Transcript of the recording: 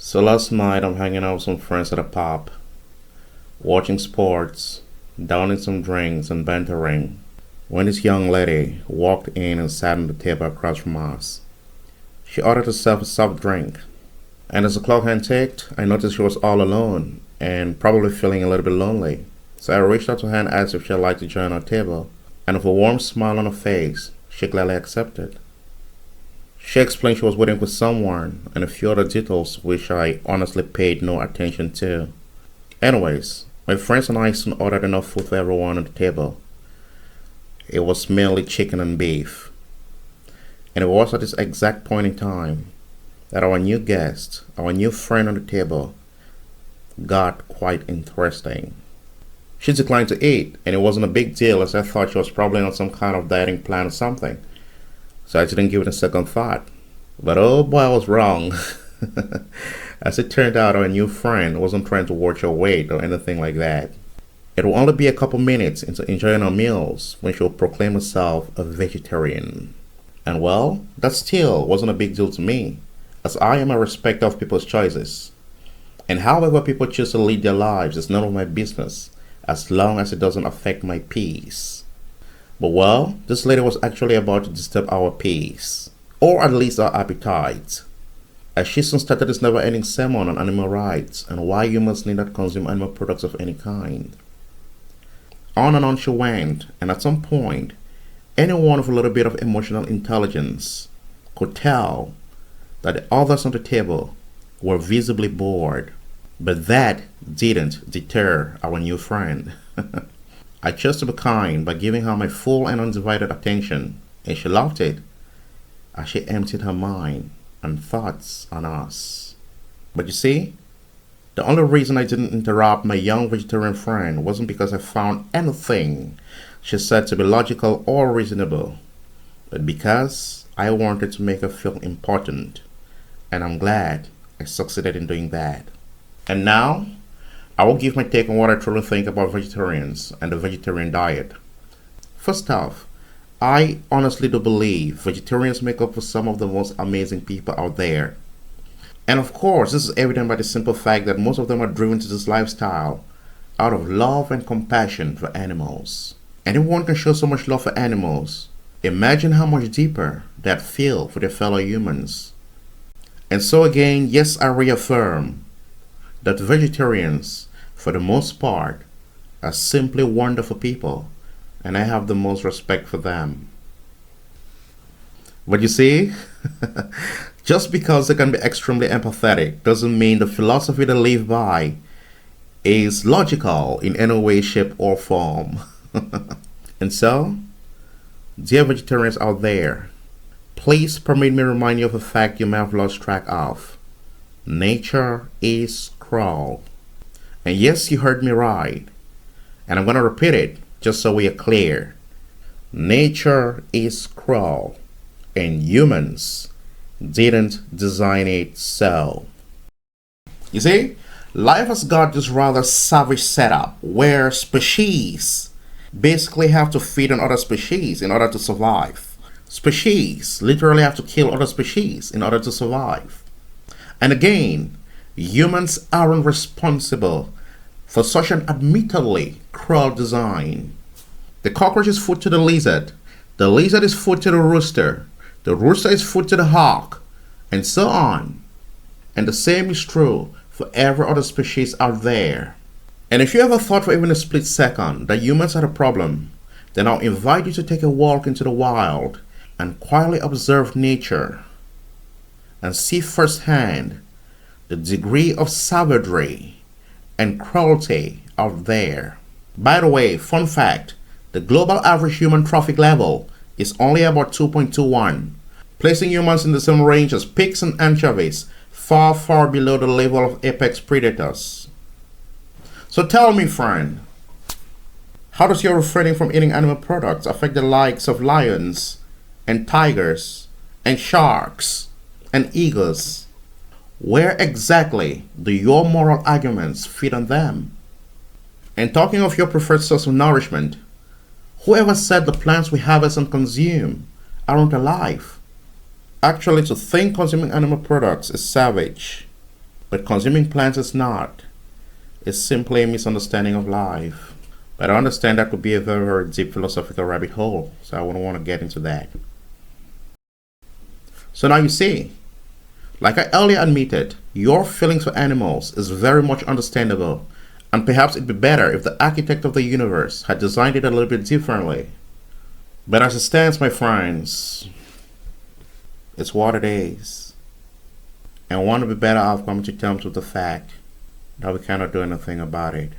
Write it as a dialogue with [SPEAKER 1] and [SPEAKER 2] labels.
[SPEAKER 1] So last night I'm hanging out with some friends at a pub, watching sports, downing some drinks and bantering, when this young lady walked in and sat on the table across from us. She ordered herself a soft drink, and as the clock hand ticked, I noticed she was all alone and probably feeling a little bit lonely. So I reached out to her and asked if she'd like to join our table, and with a warm smile on her face, she gladly accepted. She explained she was waiting for someone and a few other details which I honestly paid no attention to. Anyways, my friends and I soon ordered enough food for everyone on the table. It was mainly chicken and beef. And it was at this exact point in time that our new guest, our new friend on the table, got quite interesting. She declined to eat, and it wasn't a big deal as I thought she was probably on some kind of dieting plan or something. So I didn't give it a second thought. But oh boy, I was wrong. As it turned out, our new friend wasn't trying to watch her weight or anything like that. It will only be a couple minutes into enjoying our meals when she will proclaim herself a vegetarian. And well, that still wasn't a big deal to me, as I am a respecter of people's choices. And however people choose to lead their lives is none of my business, as long as it doesn't affect my peace. But well, this lady was actually about to disturb our peace, or at least our appetite, as she soon started this never-ending sermon on animal rights and why humans need not consume animal products of any kind. On and on she went, and at some point, anyone with a little bit of emotional intelligence could tell that the others on the table were visibly bored. But that didn't deter our new friend. I chose to be kind by giving her my full and undivided attention, and she loved it as she emptied her mind and thoughts on us. But you see, the only reason I didn't interrupt my young vegetarian friend wasn't because I found anything she said to be logical or reasonable, but because I wanted to make her feel important, and I'm glad I succeeded in doing that. And now, I will give my take on what I truly think about vegetarians and the vegetarian diet. First off, I honestly do believe vegetarians make up for some of the most amazing people out there. And of course, this is evident by the simple fact that most of them are driven to this lifestyle out of love and compassion for animals. Anyone can show so much love for animals. Imagine how much deeper that feel for their fellow humans. And so again, yes, I reaffirm that vegetarians, for the most part, are simply wonderful people, and I have the most respect for them. But you see, just because they can be extremely empathetic doesn't mean the philosophy they live by is logical in any way, shape, or form. And so, dear vegetarians out there, please permit me to remind you of a fact you may have lost track of. Nature is cruel. And yes, you heard me right. And I'm going to repeat it just so we are clear. Nature is cruel, and humans didn't design it so. You see, life has got this rather savage setup where species basically have to feed on other species in order to survive. Species literally have to kill other species in order to survive. And again, humans aren't responsible for such an admittedly cruel design. The cockroach is food to the lizard is food to the rooster is food to the hawk, and so on. And the same is true for every other species out there. And if you ever thought for even a split second that humans are the problem, then I'll invite you to take a walk into the wild and quietly observe nature and see firsthand the degree of savagery and cruelty out there. By the way, fun fact, the global average human trophic level is only about 2.21, placing humans in the same range as pigs and anchovies, far, far below the level of apex predators. So tell me, friend, how does your refraining from eating animal products affect the likes of lions and tigers and sharks and eagles? Where exactly do your moral arguments fit on them? And talking of your preferred source of nourishment, whoever said the plants we harvest and consume aren't alive? Actually, to think consuming animal products is savage. But consuming plants is not. It's simply a misunderstanding of life. But I understand that could be a very, very deep philosophical rabbit hole, so I wouldn't want to get into that. So now you see, like I earlier admitted, your feelings for animals is very much understandable, and perhaps it'd be better if the architect of the universe had designed it a little bit differently. But as it stands, my friends, it's what it is. And I want to be better off coming to terms with the fact that we cannot do anything about it.